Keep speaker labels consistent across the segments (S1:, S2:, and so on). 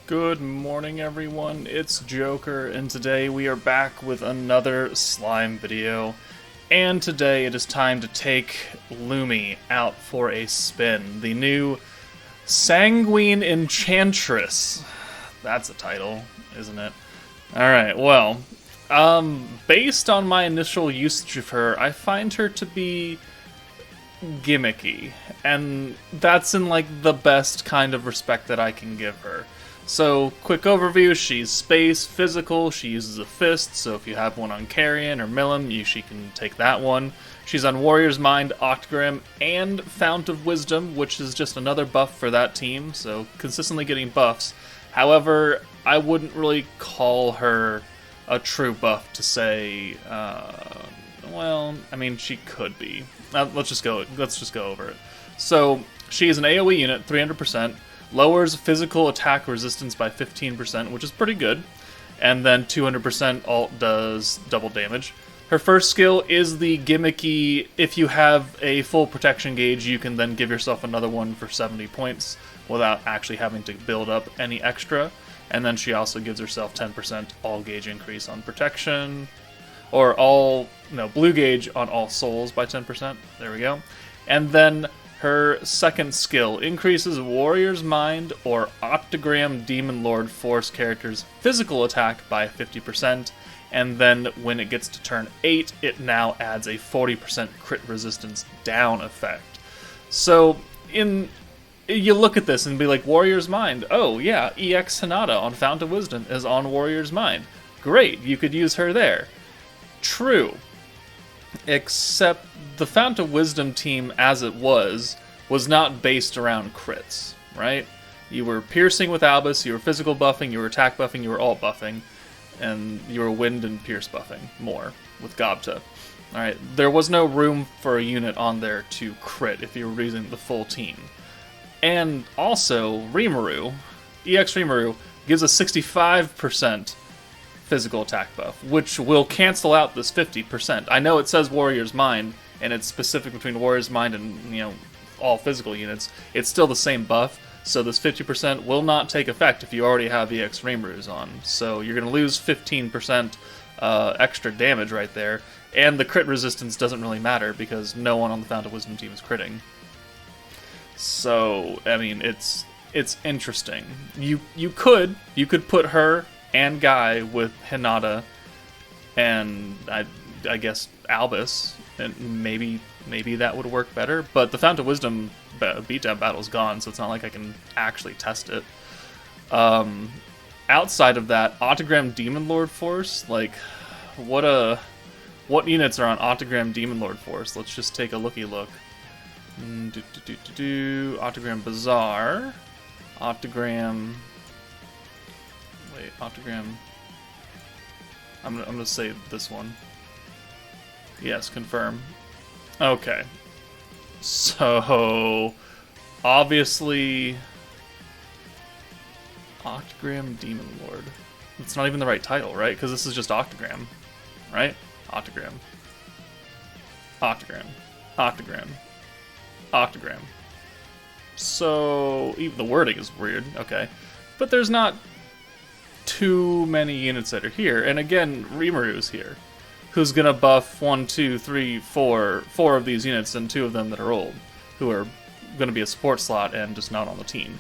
S1: Good morning, everyone. It's Joker, and today we are back with another slime video. And today it is time to take Lumi out for a spin. The new Sanguine Enchantress. That's a title, isn't it? Alright, well, based on my initial usage of her, I find her to be gimmicky. And that's in, like, the best kind of respect that I can give her. So, quick overview, she's space, physical, she uses a fist, so if you have one on Carrion or Milim, she can take that one. She's on Warrior's Mind, Octagram, and Fount of Wisdom, which is just another buff for that team, so consistently getting buffs. However, I wouldn't really call her a true buff to say, well, I mean, she could be. Let's just go over it. So, she is an AoE unit, 300%. Lowers physical attack resistance by 15%, which is pretty good. And then 200% alt does double damage. Her first skill is the gimmicky, if you have a full protection gauge, you can then give yourself another one for 70 points without actually having to build up any extra. And then she also gives herself 10% all gauge increase on protection. Or blue gauge on all souls by 10%. There we go. And then her second skill increases Warrior's Mind or Octagram Demon Lord Force characters' physical attack by 50%, and then when it gets to turn 8, it now adds a 40% crit resistance down effect. So, you look at this and be like, Warrior's Mind, oh yeah, EX Hinata on Fount of Wisdom is on Warrior's Mind. Great, you could use her there. True. Except the Fount of Wisdom team, as it was not based around crits, right? You were piercing with Albus, you were physical buffing, you were attack buffing, you were alt buffing, and you were wind and pierce buffing more with Gobta. Alright, there was no room for a unit on there to crit if you were using the full team. And also, Rimuru, EX Rimuru, gives a 65% physical attack buff, which will cancel out this 50%. I know it says Warrior's Mind, and it's specific between Warrior's Mind and, all physical units. It's still the same buff, so this 50% will not take effect if you already have EX Rimurus on. So you're going to lose 15% extra damage right there, and the crit resistance doesn't really matter because no one on the Fount of Wisdom team is critting. So, I mean, it's interesting. You could put her and Guy with Hinata and I guess Albus, and maybe that would work better. But the Fount of Wisdom beatdown battle's gone, so it's not like I can actually test it. Outside of that, Octagram Demon Lord Force, like what units are on Octagram Demon Lord Force? Let's just take a looky look. Octagram Bazaar, Octagram. I'm gonna say this one. Yes, confirm. Okay. So, obviously, Octagram Demon Lord. It's not even the right title, right? Because this is just Octagram, right? Octagram. Octagram. Octagram. Octagram. So, even the wording is weird. Okay. But there's not too many units that are here, and again, Rimuru's here, who's gonna buff 4 of these units, and 2 of them that are old, who are gonna be a support slot and just not on the team.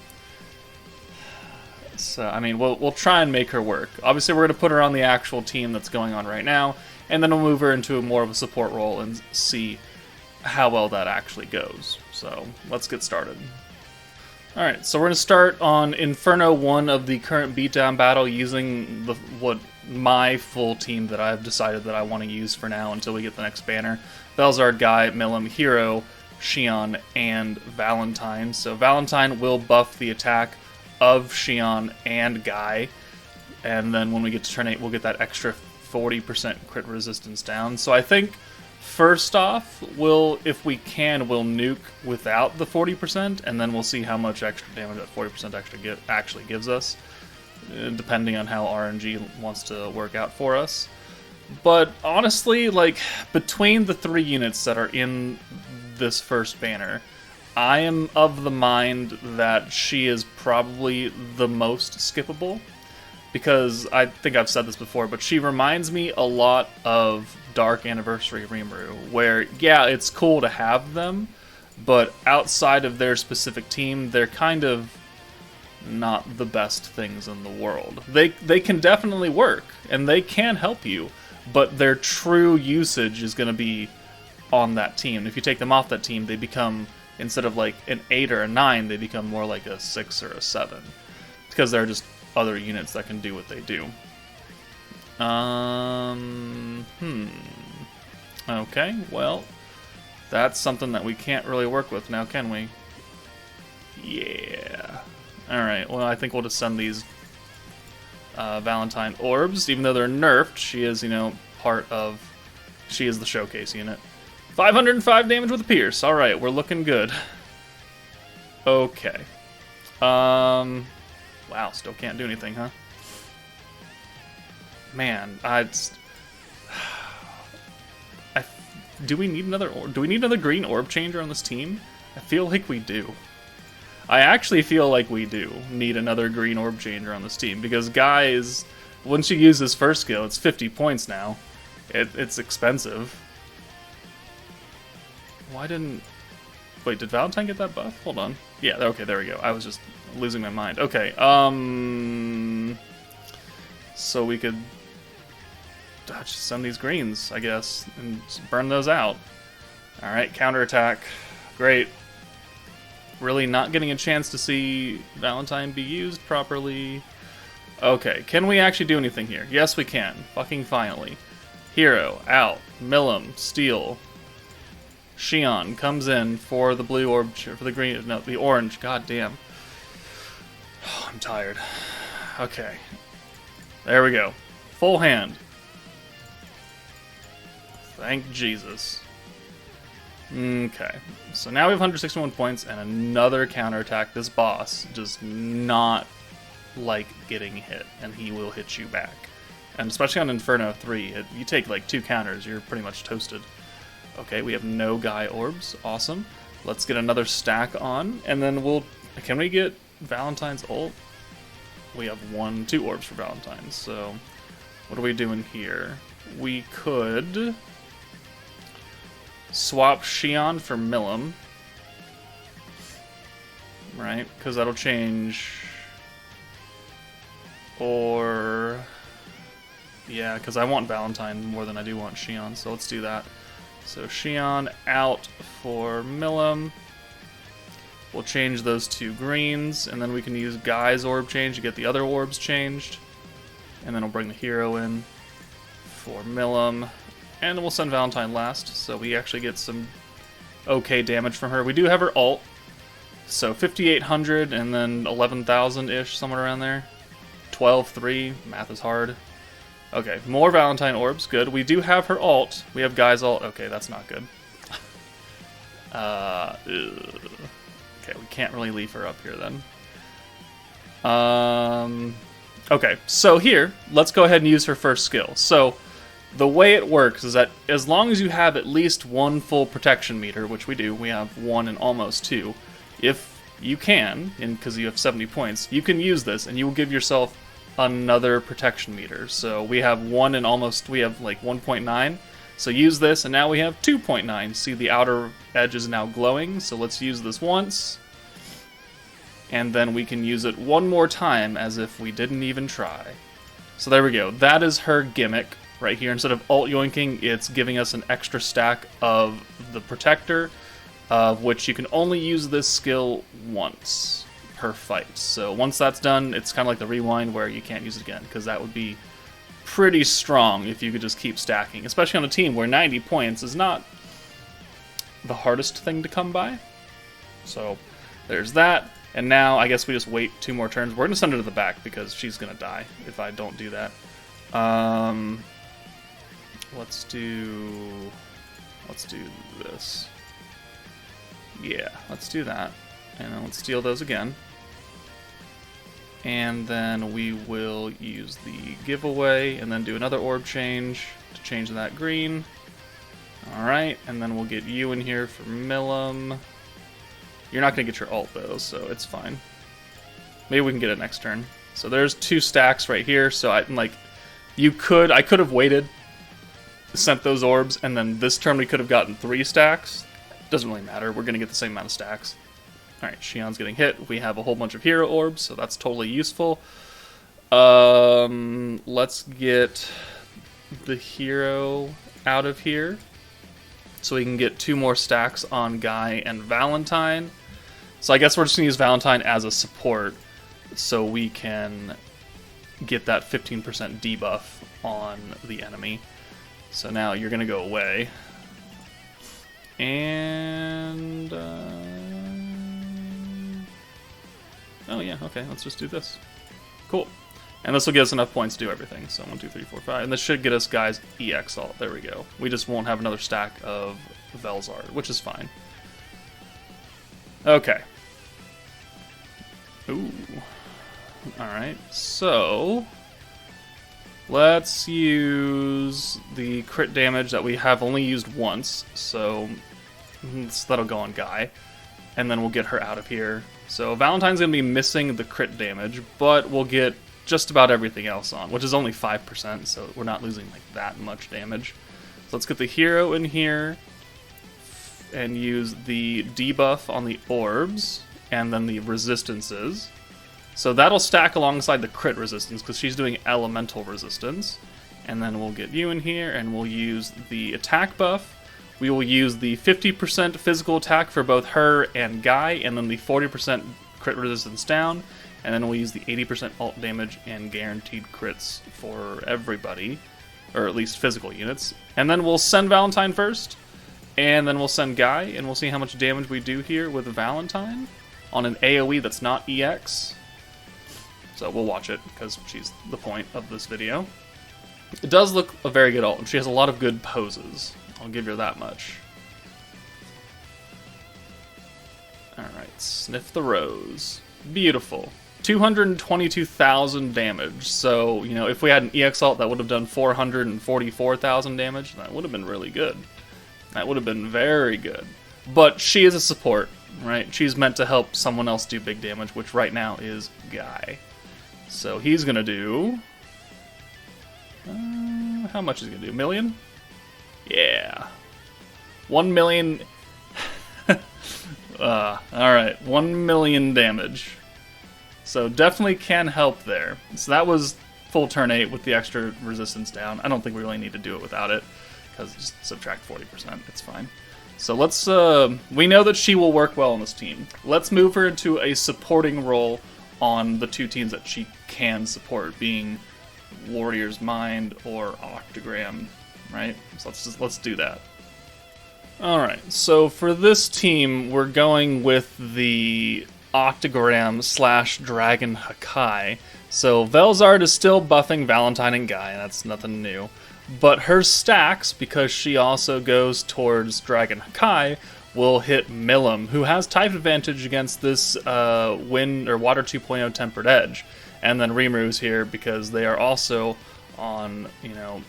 S1: So, I mean, we'll try and make her work. Obviously, we're gonna put her on the actual team that's going on right now, and then we'll move her into more of a support role and see how well that actually goes. So, let's get started. Alright, so we're going to start on Inferno 1 of the current beatdown battle using my full team that I've decided that I want to use for now until we get the next banner. Belzard, Guy, Milim, Hero, Xion, and Valentine. So Valentine will buff the attack of Xion and Guy, and then when we get to turn 8 we'll get that extra 40% crit resistance down. So I think first off, if we can, we'll nuke without the 40%, and then we'll see how much extra damage that 40% actually gives us, depending on how RNG wants to work out for us. But honestly, like, between the 3 units that are in this first banner, I am of the mind that she is probably the most skippable, because I think I've said this before, but she reminds me a lot of Dark Anniversary Rimuru, where, yeah, it's cool to have them, but outside of their specific team, they're kind of not the best things in the world. They can definitely work, and they can help you, but their true usage is going to be on that team. If you take them off that team, they become, instead of like an 8 or a 9, they become more like a 6 or a 7. Because there are just other units that can do what they do. Okay, well, that's something that we can't really work with now, can we? Yeah. Alright, well, I think we'll just send these Valentine orbs. Even though they're nerfed, she is, you know, she is the showcase unit. 505 damage with a pierce. Alright, we're looking good. Okay. Wow, still can't do anything, huh? Man, do we need another green orb changer on this team? I feel like we do. I actually feel like we do need another green orb changer on this team, because guys, once you use this first skill, it's 50 points now. It's expensive. Wait, did Valentine get that buff? Hold on. Yeah, okay, there we go. I was just losing my mind. Okay, so we could just send these greens, I guess, and burn those out. Alright, counterattack. Great. Really not getting a chance to see Valentine be used properly. Okay, can we actually do anything here? Yes, we can. Fucking finally. Hero, out. Milim, steal. Shion comes in for the blue orb, for the green, no, the orange. God damn. Oh, I'm tired. Okay. There we go. Full hand. Thank Jesus. Okay. So now we have 161 points and another counterattack. This boss does not like getting hit, and he will hit you back. And especially on Inferno 3, you take like 2 counters, you're pretty much toasted. Okay, we have no Guy orbs. Awesome. Let's get another stack on, and then can we get Valentine's ult? We have 2 orbs for Valentine's, so what are we doing here? We could swap Shion for Milim, right? Because that'll change. Or yeah, because I want Valentine more than I do want Shion, so let's do that. So Shion out for Milim. We'll change those 2 greens, and then we can use Guy's orb change to get the other orbs changed. And then we'll bring the hero in for Milim. And we'll send Valentine last, so we actually get some okay damage from her. We do have her ult, so 5,800 and then 11,000-ish, somewhere around there. 12-3, math is hard. Okay, more Valentine orbs, good. We do have her ult. We have Guy's ult. Okay, that's not good. Okay, we can't really leave her up here then. Okay, so here, let's go ahead and use her first skill. So the way it works is that as long as you have at least 1 full protection meter, which we do, we have 1 and almost 2, if you can, because you have 70 points, you can use this and you will give yourself another protection meter. So we have 1 and almost, we have like 1.9, so use this and now we have 2.9. See, the outer edge is now glowing, so let's use this once, and then we can use it 1 more time as if we didn't even try. So there we go, that is her gimmick. Right here, instead of ult yoinking, it's giving us an extra stack of the protector, of which you can only use this skill once per fight. So once that's done, it's kind of like the rewind where you can't use it again, because that would be pretty strong if you could just keep stacking, especially on a team where 90 points is not the hardest thing to come by. So there's that, and now I guess we just wait 2 more turns. We're going to send her to the back because she's going to die if I don't do that. Let's do this. Yeah, let's do that. And then let's steal those again. And then we will use the giveaway and then do another orb change to change that green. Alright, and then we'll get you in here for Milim. You're not going to get your ult, though, so it's fine. Maybe we can get it next turn. So there's 2 stacks right here, so I could have waited, sent those orbs, and then this turn we could have gotten 3 stacks. Doesn't really matter, we're going to get the same amount of stacks. Alright, Shion's getting hit. We have a whole bunch of hero orbs, so that's totally useful. Let's get the hero out of here, so we can get 2 more stacks on Guy and Valentine. So I guess we're just going to use Valentine as a support, so we can get that 15% debuff on the enemy. So now you're going to go away. And... oh yeah, okay, let's just do this. Cool. And this will get us enough points to do everything. So 1, 2, 3, 4, 5. And this should get us Guy's EX ult. There we go. We just won't have another stack of Velzard, which is fine. Okay. Ooh. Alright, so let's use the crit damage that we have only used once. So that'll go on Guy. And then we'll get her out of here. So Valentine's going to be missing the crit damage, but we'll get just about everything else on, which is only 5%, so we're not losing like that much damage. So let's get the hero in here and use the debuff on the orbs and then the resistances. So that'll stack alongside the crit resistance because she's doing elemental resistance. And then we'll get you in here and we'll use the attack buff. We will use the 50% physical attack for both her and Guy, and then the 40% crit resistance down. And then we'll use the 80% ult damage and guaranteed crits for everybody, or at least physical units. And then we'll send Valentine first, and then we'll send Guy, and we'll see how much damage we do here with Valentine on an AoE that's not EX. So we'll watch it, because she's the point of this video. It does look a very good ult, and she has a lot of good poses. I'll give her that much. Alright, sniff the rose. Beautiful. 222,000 damage. So, you know, if we had an EX ult that would have done 444,000 damage, that would have been really good. That would have been very good. But she is a support, right? She's meant to help someone else do big damage, which right now is Guy. So he's going to do... how much is he going to do? 1 million? Yeah. 1 million... alright, 1 million damage. So definitely can help there. So that was full turn 8 with the extra resistance down. I don't think we really need to do it without it, because just subtract 40%, it's fine. So let's, we know that she will work well on this team. Let's move her into a supporting role on the 2 teams that she can support, being Warrior's Mind or Octagram, right? So let's do that. Alright, so for this team, we're going with the Octagram / Dragon Hakai. So Velzard is still buffing Valentine and Guy, and that's nothing new. But her stacks, because she also goes towards Dragon Hakai, will hit Milim, who has type advantage against this Wind or Water 2.0 Tempered Edge. And then Rimuru's here because they are also on, you know,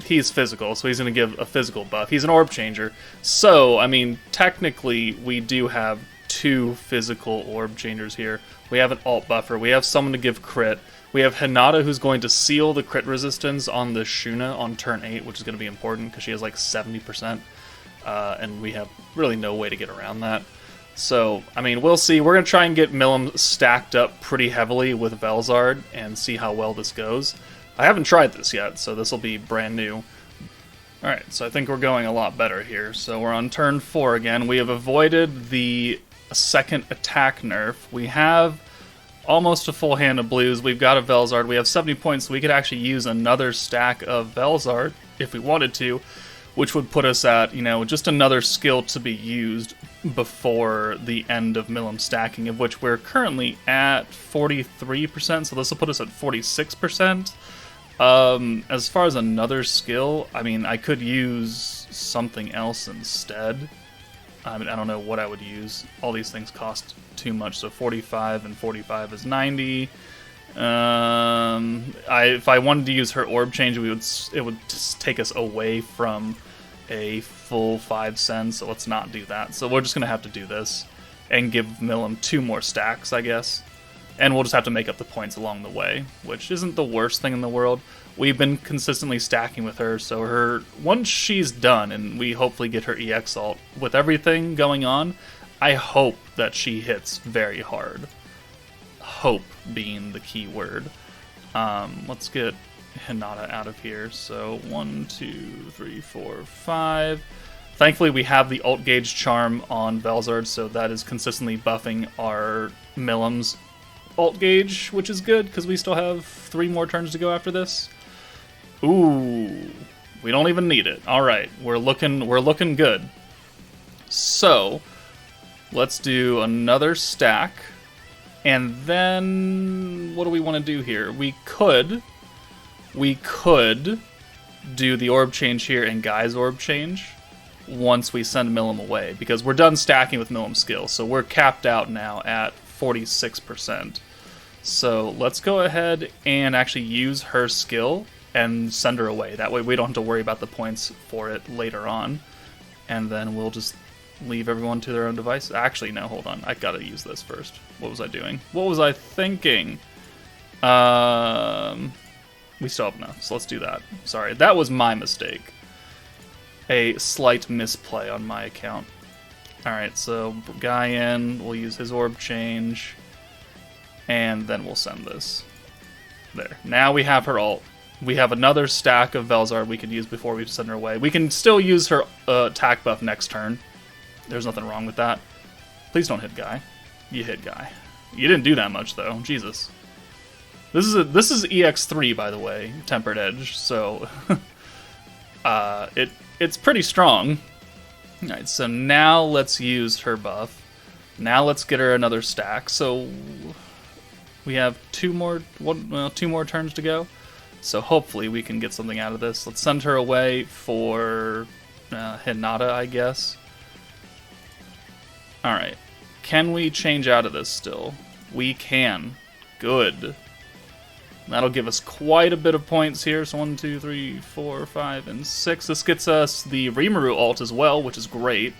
S1: he's physical, so he's going to give a physical buff. He's an orb changer. So, I mean, technically, we do have 2 physical orb changers here. We have an alt buffer. We have someone to give crit. We have Hinata, who's going to seal the crit resistance on the Shuna on turn 8, which is going to be important because she has like 70%. And we have really no way to get around that. So, I mean, we'll see. We're going to try and get Milim stacked up pretty heavily with Velzard and see how well this goes. I haven't tried this yet, so this will be brand new. Alright, so I think we're going a lot better here. So we're on turn 4 again. We have avoided the second attack nerf. We have almost a full hand of blues. We've got a Velzard. We have 70 points, so we could actually use another stack of Velzard if we wanted to, which would put us at, you know, just another skill to be used before the end of Milim stacking, of which we're currently at 43%, so this will put us at 46%. As far as another skill, I mean, I could use something else instead. I mean, I don't know what I would use. All these things cost too much, so 45 and 45 is 90. If I wanted to use her orb change, it would just take us away from a full 5 cents, so let's not do that. So we're just going to have to do this and give Milim 2 more stacks, I guess. And we'll just have to make up the points along the way, which isn't the worst thing in the world. We've been consistently stacking with her, so once she's done and we hopefully get her EX ult, with everything going on, I hope that she hits very hard. Hope being the key word. Let's get Hinata out of here. So 1, 2, 3, 4, 5. Thankfully we have the ult gauge charm on Velzard, so that is consistently buffing our Milim's ult gauge, which is good because we still have 3 more turns to go after this. Ooh, we don't even need it. All right, we're looking good. So let's do another stack, and then what do we want to do here? We could do the orb change here and Guy's orb change once we send Milim away, because we're done stacking with Milim's skill, so we're capped out now at 46%. So let's go ahead and actually use her skill and send her away. That way we don't have to worry about the points for it later on. And then we'll just leave everyone to their own device. Actually, no, hold on. I gotta use this first. What was I doing? What was I thinking? We still have enough, so let's do that. Sorry, that was my mistake. A slight misplay on my account. Alright, so Guy in, we'll use his orb change, and then we'll send this. There. Now we have her ult. We have another stack of Velzard we could use before we send her away. We can still use her attack buff next turn. There's nothing wrong with that. Please don't hit Guy. You hit Guy. You didn't do that much, though. Jesus. This is EX3, by the way, Tempered Edge, so it's pretty strong. Alright, so now let's use her buff. Now let's get her another stack. So we have 2 more turns to go. So hopefully we can get something out of this. Let's send her away for Hinata, I guess. Alright. Can we change out of this still? We can. Good. That'll give us quite a bit of points here. So 1, 2, 3, 4, 5, and 6. This gets us the Rimuru ult as well, which is great.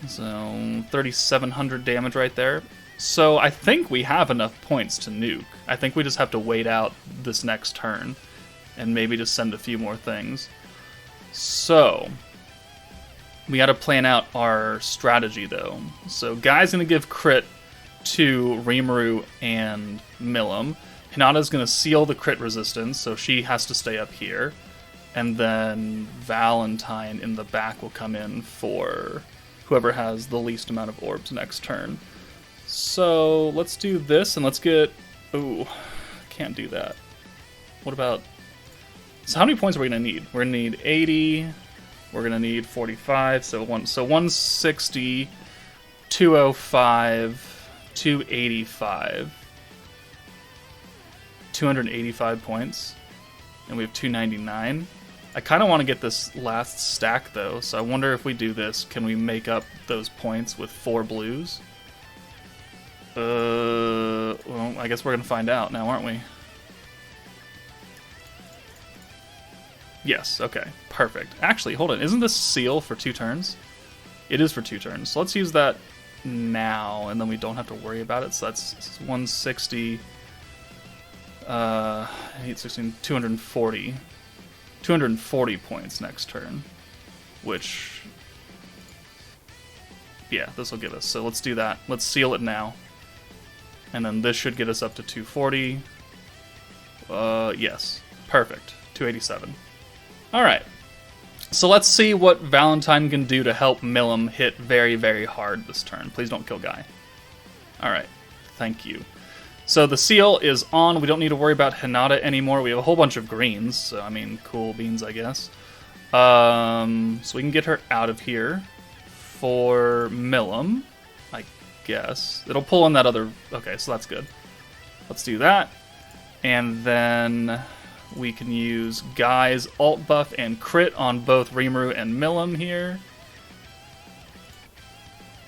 S1: So 3,700 damage right there. So I think we have enough points to nuke. I think we just have to wait out this next turn and maybe just send a few more things. So we got to plan out our strategy though. So Guy's going to give crit to Rimuru and Milim. Hinata's going to seal the crit resistance, so she has to stay up here. And then Valentine in the back will come in for whoever has the least amount of orbs next turn. So let's do this, and let's get... Ooh, can't do that. What about... So how many points are we going to need? We're going to need 80, we're going to need 45, so 160, 205, 285. 285 points, and we have 299. I kind of want to get this last stack though, so I wonder if we do this, can we make up those points with 4 blues? Well, I guess we're gonna find out now, aren't we? Yes, okay, perfect. Actually, hold on, isn't this seal for 2 turns? It is for 2 turns, so let's use that now, and then we don't have to worry about it, so that's 160... 816, 240. 240 points next turn. Which... yeah, this will give us. So let's do that. Let's seal it now. And then this should get us up to 240. Yes. Perfect. 287. Alright. So let's see what Valentine can do to help Milim hit very, very hard this turn. Please don't kill Guy. Alright. Thank you. So the seal is on. We don't need to worry about Hinata anymore. We have a whole bunch of greens, so I mean, cool beans, I guess. So we can get her out of here for Milim, I guess. It'll pull in that other... Okay, so that's good. Let's do that. And then we can use Guy's ult buff and crit on both Rimuru and Milim here.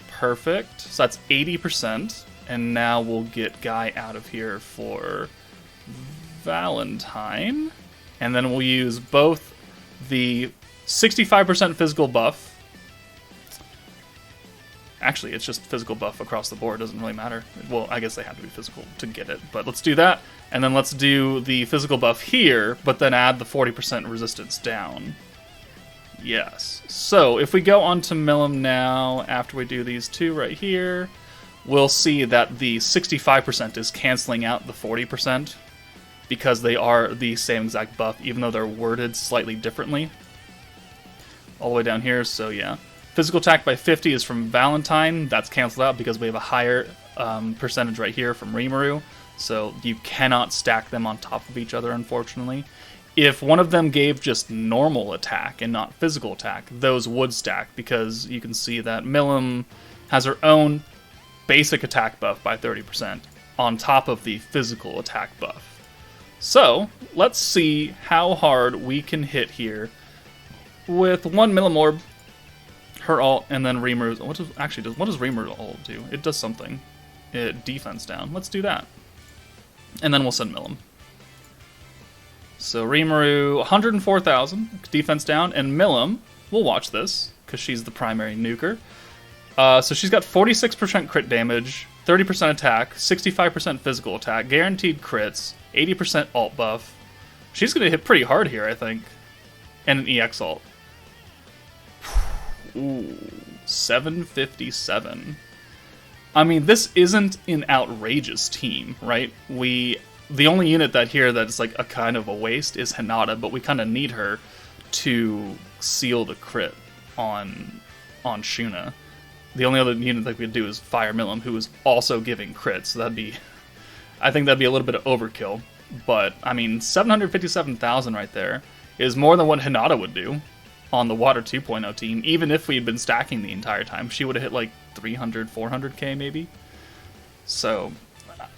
S1: Perfect. So that's 80%. And now we'll get Guy out of here for Valentine. And then we'll use both the 65% physical buff. Actually, it's just physical buff across the board. It doesn't really matter. Well, I guess they have to be physical to get it. But let's do that. And then let's do the physical buff here, but then add the 40% resistance down. Yes. So if we go on to Milim now, after we do these two right here, we'll see that the 65% is canceling out the 40% because they are the same exact buff, even though they're worded slightly differently. All the way down here, so yeah. Physical attack by 50 is from Valentine. That's canceled out because we have a higher percentage right here from Rimuru. So you cannot stack them on top of each other, unfortunately. If one of them gave just normal attack and not physical attack, those would stack because you can see that Milim has her own basic attack buff by 30% on top of the physical attack buff. So let's see how hard we can hit here with one Milim Orb, her ult, and then Rimuru's. What does Rimuru's ult do? It does something. Defense down. Let's do that. And then we'll send Milim. So Rimuru, 104,000, defense down, and Milim, we'll watch this, because she's the primary nuker. So she's got 46% crit damage, 30% attack, 65% physical attack, guaranteed crits, 80% ult buff. She's going to hit pretty hard here, I think. And an EX ult. Ooh, 757. I mean, this isn't an outrageous team, right? The only unit that's like a kind of a waste is Hinata, but we kind of need her to seal the crit on Shuna. The only other unit that we could do is Fire Milim, who is also giving crits. So I think that'd be a little bit of overkill. But I mean, 757,000 right there is more than what Hinata would do on the Water 2.0 team. Even if we had been stacking the entire time, she would have hit like 300, 400k maybe. So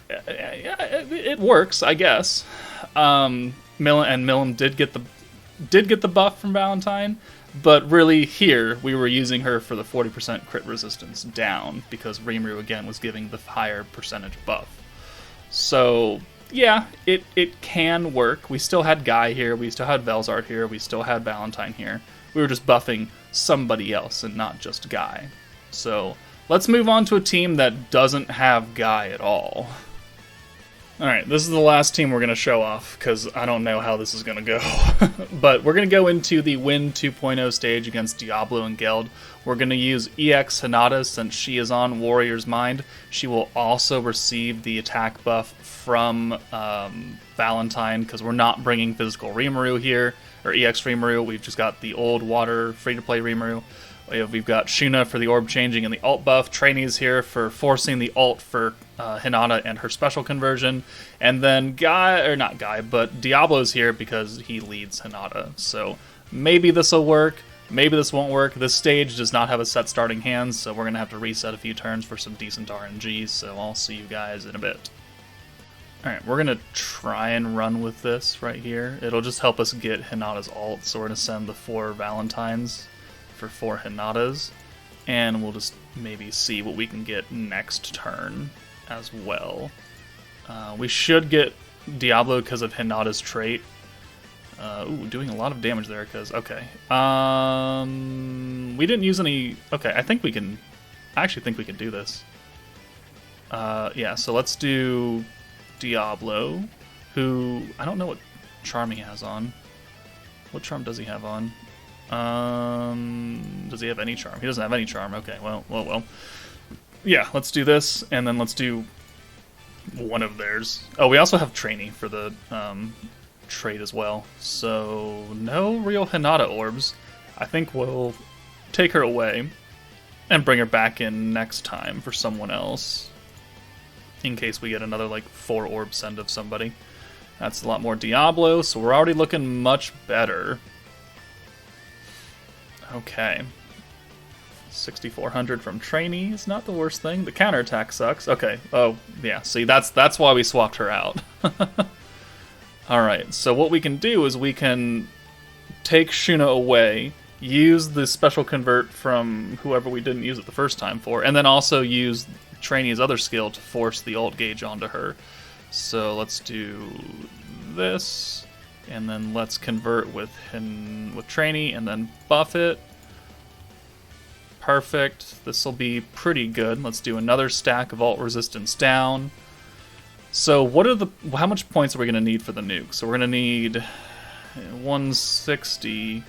S1: it works, I guess. Milim did get the buff from Valentine, but really here we were using her for the 40% crit resistance down because Rimuru again was giving the higher percentage buff. So yeah, it can work. We still had Guy here, we still had Velzard here, we still had Valentine here. We were just buffing somebody else and not just Guy. So let's move on to a team that doesn't have Guy at all. Alright, this is the last team we're going to show off, because I don't know how this is going to go. But we're going to go into the Win 2.0 stage against Diablo and Geld. We're going to use EX Hinata since she is on Warrior's Mind. She will also receive the attack buff from Valentine, because we're not bringing physical Rimuru here, or EX Rimuru. We've just got the old water free-to-play Rimuru. We've got Shuna for the orb changing and the ult buff. Trainees here for forcing the ult for Hinata and her special conversion. And then Diablo's here because he leads Hinata. So maybe this will work. Maybe this won't work. This stage does not have a set starting hand, so we're going to have to reset a few turns for some decent RNG. So I'll see you guys in a bit. Alright, we're going to try and run with this right here. It'll just help us get Hinata's ult. So we're going to send the 4 Valentines for 4 Hinatas, and we'll just maybe see what we can get next turn as well. We should get Diablo because of Hinata's trait. Doing a lot of damage there because, okay. We didn't use any, okay, I actually think we can do this. Yeah, so let's do Diablo, who, I don't know what charm he has on. What charm does he have on? Does he have any charm? He doesn't have any charm. Okay, well. Yeah, let's do this, and then let's do one of theirs. Oh, we also have Trainee for the trait as well. So, no real Hinata orbs. I think we'll take her away and bring her back in next time for someone else. In case we get another, like, 4 orb send of somebody. That's a lot more Diablo, so we're already looking much better. Okay. 6,400 from Trainee is not the worst thing. The counterattack sucks. Okay. Oh, yeah. See, that's why we swapped her out. Alright, so what we can do is we can take Shuna away, use the special convert from whoever we didn't use it the first time for, and then also use Trainee's other skill to force the ult gauge onto her. So let's do this, And then let's convert with Trainee and then buff it. Perfect. This will be pretty good. Let's do another stack of alt resistance down. So how much points are we going to need for the nuke? So we're going to need 160.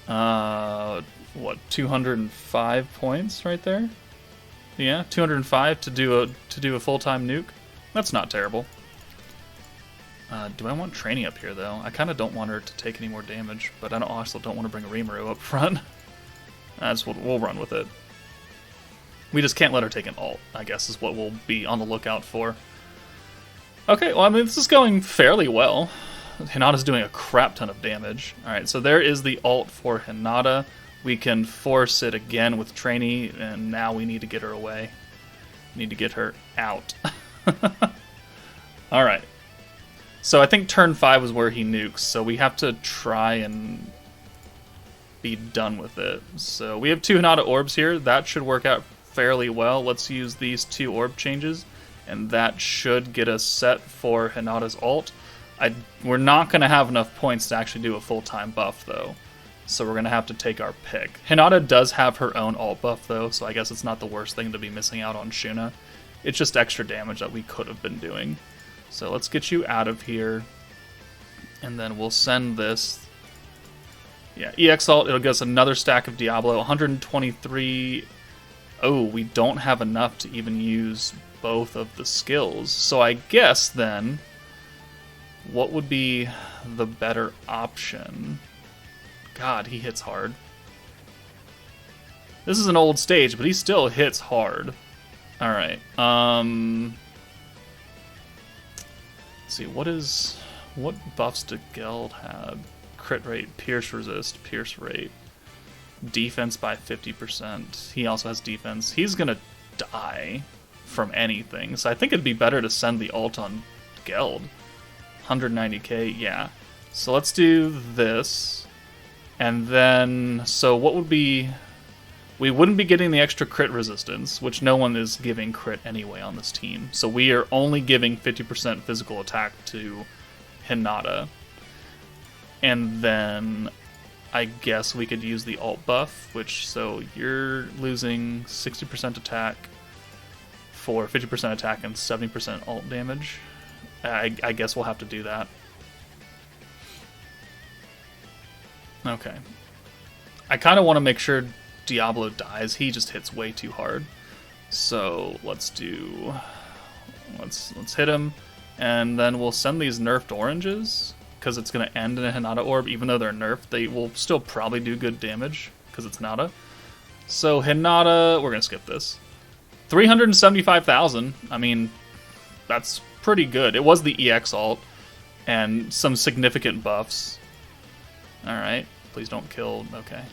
S1: What, 205 points right there? Yeah, 205 to do a full-time nuke. That's not terrible. Do I want Trainee up here, though? I kind of don't want her to take any more damage, but I also don't want to bring a Rimuru up front. We'll run with it. We just can't let her take an ult, I guess, is what we'll be on the lookout for. Okay, well, I mean, this is going fairly well. Hinata's doing a crap ton of damage. Alright, so there is the ult for Hinata. We can force it again with Trainee, and now we need to get her away. We need to get her out. Alright. So I think turn 5 is where he nukes, so we have to try and be done with it. So we have 2 Hinata orbs here. That should work out fairly well. Let's use these 2 orb changes, and that should get us set for Hinata's ult. We're not going to have enough points to actually do a full-time buff, though. So we're going to have to take our pick. Hinata does have her own ult buff, though, so I guess it's not the worst thing to be missing out on Shuna. It's just extra damage that we could have been doing. So let's get you out of here. And then we'll send this. Yeah, EX ult, it'll get us another stack of Diablo. 123. Oh, we don't have enough to even use both of the skills. So I guess, then, what would be the better option? God, he hits hard. This is an old stage, but he still hits hard. Alright, let's see, what buffs do Geld have? Crit rate, pierce resist, pierce rate, defense by 50%. He also has defense. He's gonna die from anything, so I think it'd be better to send the ult on Geld. 190k, yeah. So let's do this, and then, so what would be, we wouldn't be getting the extra crit resistance, which no one is giving crit anyway on this team. So we are only giving 50% physical attack to Hinata. And then I guess we could use the ult buff, which, so you're losing 60% attack for 50% attack and 70% ult damage. I guess we'll have to do that. Okay. I kind of want to make sure Diablo dies. He just hits way too hard. So let's hit him, and then we'll send these nerfed oranges, because it's going to end in a Hinata orb. Even though they're nerfed, they will still probably do good damage, because it's Hinata. So Hinata, we're going to skip this. 375,000. I mean, that's pretty good. It was the EX ult, and some significant buffs. Alright, please don't kill, okay.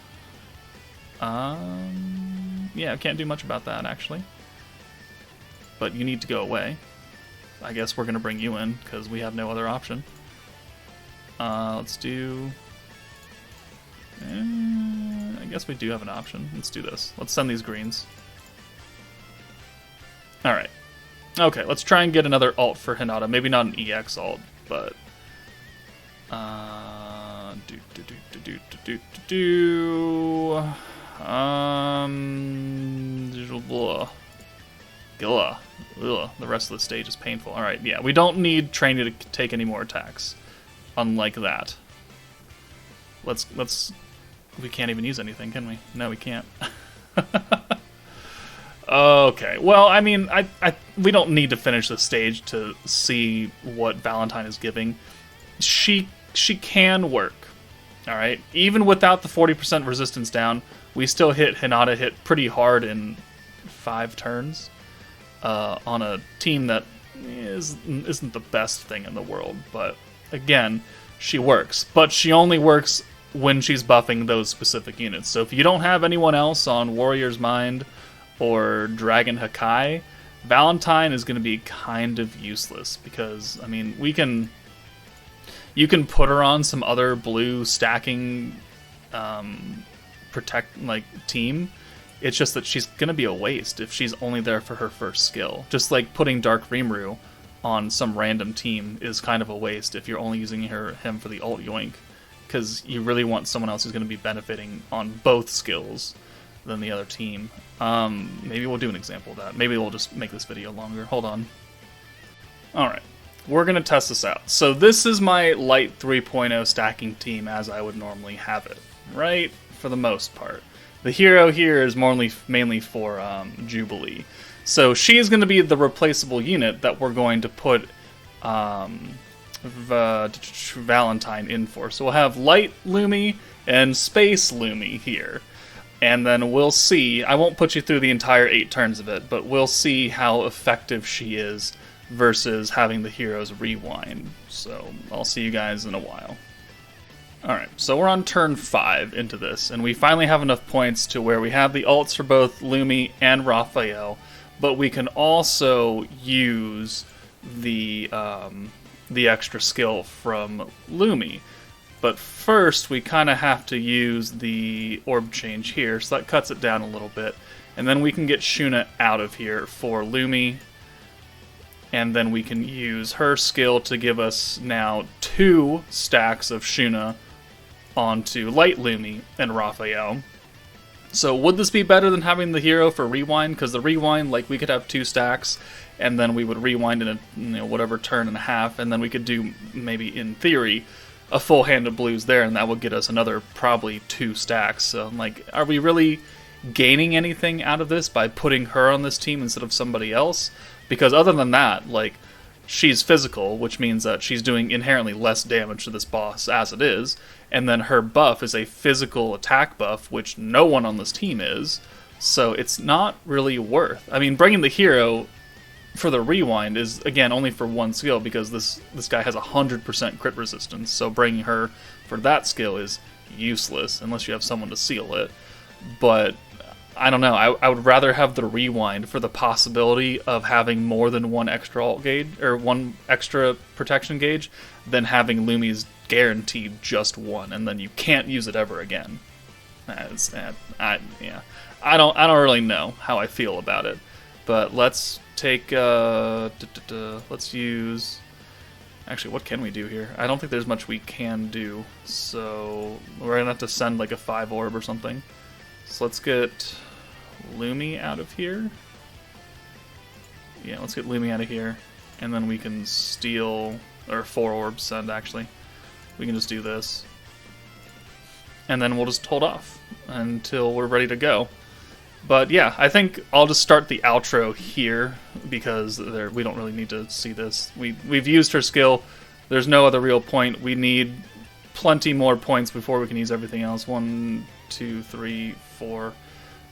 S1: Yeah, I can't do much about that, actually. But you need to go away. I guess we're going to bring you in, because we have no other option. Let's do... I guess we do have an option. Let's do this. Let's send these greens. Alright. Okay, let's try and get another ult for Hinata. Maybe not an EX ult, but... Gilla. Ugh, the rest of the stage is painful. Alright, yeah, we don't need Trainee to take any more attacks. Unlike that. Let's... We can't even use anything, can we? No, we can't. Okay, well, I mean, we don't need to finish the stage to see what Valentine is giving. She can work. Alright, even without the 40% resistance down, we still hit Hinata hit pretty hard in 5 turns on a team that isn't the best thing in the world. But again, she works. But she only works when she's buffing those specific units. So if you don't have anyone else on Warrior's Mind or Dragon Hakai, Valentine is going to be kind of useless. Because, I mean, you can put her on some other blue stacking team. It's just that she's gonna be a waste if she's only there for her first skill. Just like putting Dark Rimuru on some random team is kind of a waste if you're only using him for the ult yoink, because you really want someone else who's going to be benefiting on both skills than the other team. Maybe we'll do an example of that. Maybe we'll just make this video longer. Hold on. Alright, we're going to test this out. So this is my light 3.0 stacking team as I would normally have it, right? For the most part. The hero here is mainly for Jubilee. So she is going to be the replaceable unit that we're going to put Valentine in for. So we'll have Light Lumi and Space Lumi here. And then we'll see, I won't put you through the entire 8 turns of it, but we'll see how effective she is versus having the heroes rewind. So I'll see you guys in a while. Alright, so we're on turn 5 into this, and we finally have enough points to where we have the ults for both Lumi and Raphael, but we can also use the extra skill from Lumi. But first, we kind of have to use the orb change here, so that cuts it down a little bit. And then we can get Shuna out of here for Lumi, and then we can use her skill to give us now 2 stacks of Shuna onto Light Lumi and Raphael. So would this be better than having the hero for rewind? Because the rewind, like, we could have 2 stacks, and then we would rewind in a whatever turn and a half, and then we could do, maybe in theory, a full hand of blues there, and that would get us another probably 2 stacks. So, like, are we really gaining anything out of this by putting her on this team instead of somebody else? Because other than that, like, she's physical, which means that she's doing inherently less damage to this boss as it is, and then her buff is a physical attack buff, which no one on this team is, so it's not really worth. I mean, bringing the hero for the rewind is, again, only for 1 skill, because this guy has 100% crit resistance, so bringing her for that skill is useless, unless you have someone to seal it. But I don't know, I would rather have the rewind for the possibility of having more than 1 extra ult gauge, or 1 extra protection gauge, than having Lumi's guaranteed just 1, and then you can't use it ever again. I don't really know how I feel about it, but let's take let's use. Actually, what can we do here? I don't think there's much we can do, so we're gonna have to send like a 5 orb or something. So let's get Lumi out of here. Yeah, let's get Lumi out of here, and then we can steal, or 4 orbs send actually. We can just do this, and then we'll just hold off until we're ready to go. But yeah, I think I'll just start the outro here, because we don't really need to see this. We've used her skill. There's no other real point. We need plenty more points before we can use everything else. 1, 2, 3, 4,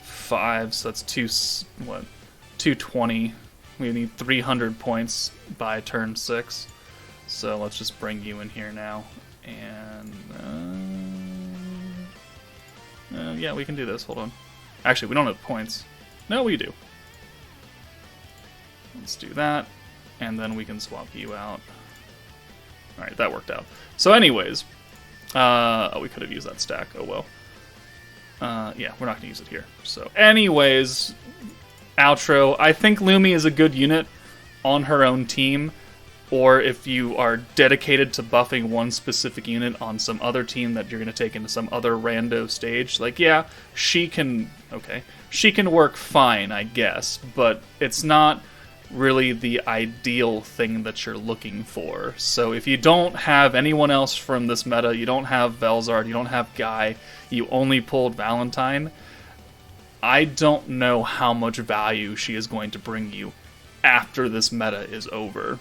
S1: 5. So that's 220. We need 300 points by turn 6. So let's just bring you in here now, and yeah, we can do this. Hold on. Actually, we don't have points. No, we do. Let's do that, and then we can swap you out. Alright, that worked out. So anyways, oh, we could have used that stack. Oh well. Yeah, we're not going to use it here. So anyways, outro. I think Lumi is a good unit on her own team, or if you are dedicated to buffing 1 specific unit on some other team that you're going to take into some other rando stage, like, yeah, she can work fine, I guess, but it's not really the ideal thing that you're looking for. So if you don't have anyone else from this meta, you don't have Velzard, you don't have Guy, you only pulled Valentine, I don't know how much value she is going to bring you after this meta is over.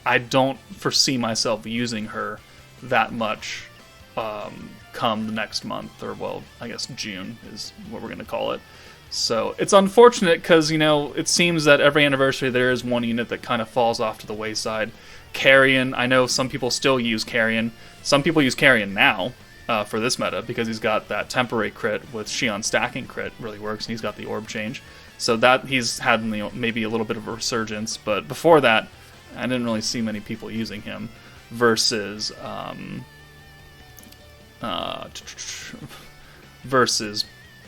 S1: I don't foresee myself using her that much come the next month, or, well, I guess June is what we're going to call it. So it's unfortunate because, you know, it seems that every anniversary there is 1 unit that kind of falls off to the wayside. Carrion, I know some people still use Carrion. Some people use Carrion now for this meta because he's got that temporary crit with Shion stacking crit, really works, and he's got the orb change. So that he's had, you know, maybe a little bit of a resurgence, but before that, I didn't really see many people using him versus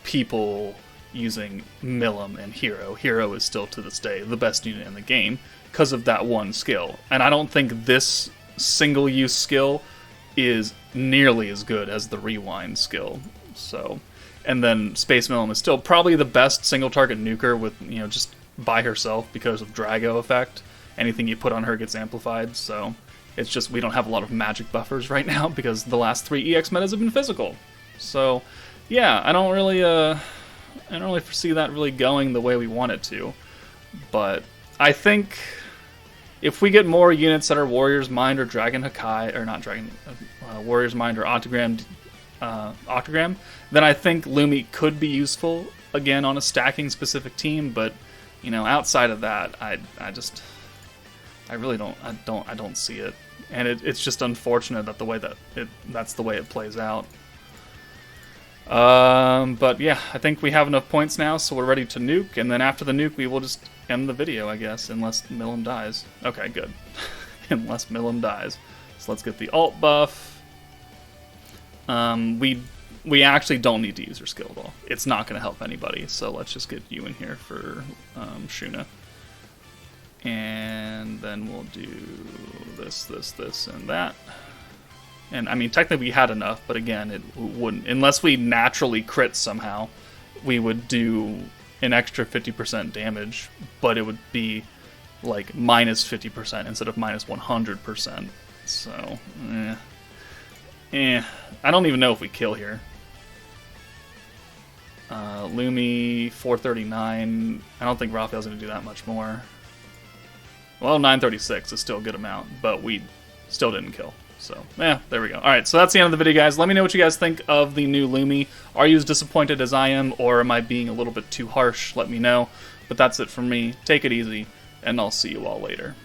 S1: people using Milim and Hero. Hero is still, to this day, the best unit in the game. because of that one skill. And I don't think this single-use skill is nearly as good as the rewind skill. So, and then Space Millen is still probably the best single-target nuker with, you know, just by herself because of Drago effect. Anything you put on her gets amplified, so it's just we don't have a lot of magic buffers right now because the last 3 EX metas have been physical. So, yeah, I don't really foresee that really going the way we want it to. But I think if we get more units that are Warrior's Mind or Dragon Hakai, or not Dragon, Warrior's Mind or Octagram, then I think Lumi could be useful again on a stacking specific team. But you know, outside of that, I really don't see it, and it's just unfortunate that that's the way it plays out. But yeah, I think we have enough points now, so we're ready to nuke, and then after the nuke, we will just end the video, I guess, unless Millen dies. Okay, good. Unless Millen dies. So let's get the alt buff. We actually don't need to use her skill at all. It's not going to help anybody, so let's just get you in here for Shuna. And then we'll do this, and that. And, I mean, technically we had enough, but again, it wouldn't. Unless we naturally crit somehow, we would do an extra 50% damage, but it would be, like, minus 50% instead of minus 100%. So, I don't even know if we kill here. Lumi, 439. I don't think Raphael's going to do that much more. Well, 936 is still a good amount, but we still didn't kill. So, yeah, there we go. Alright, so that's the end of the video, guys. Let me know what you guys think of the new Lumi. Are you as disappointed as I am, or am I being a little bit too harsh? Let me know. But that's it from me. Take it easy, and I'll see you all later.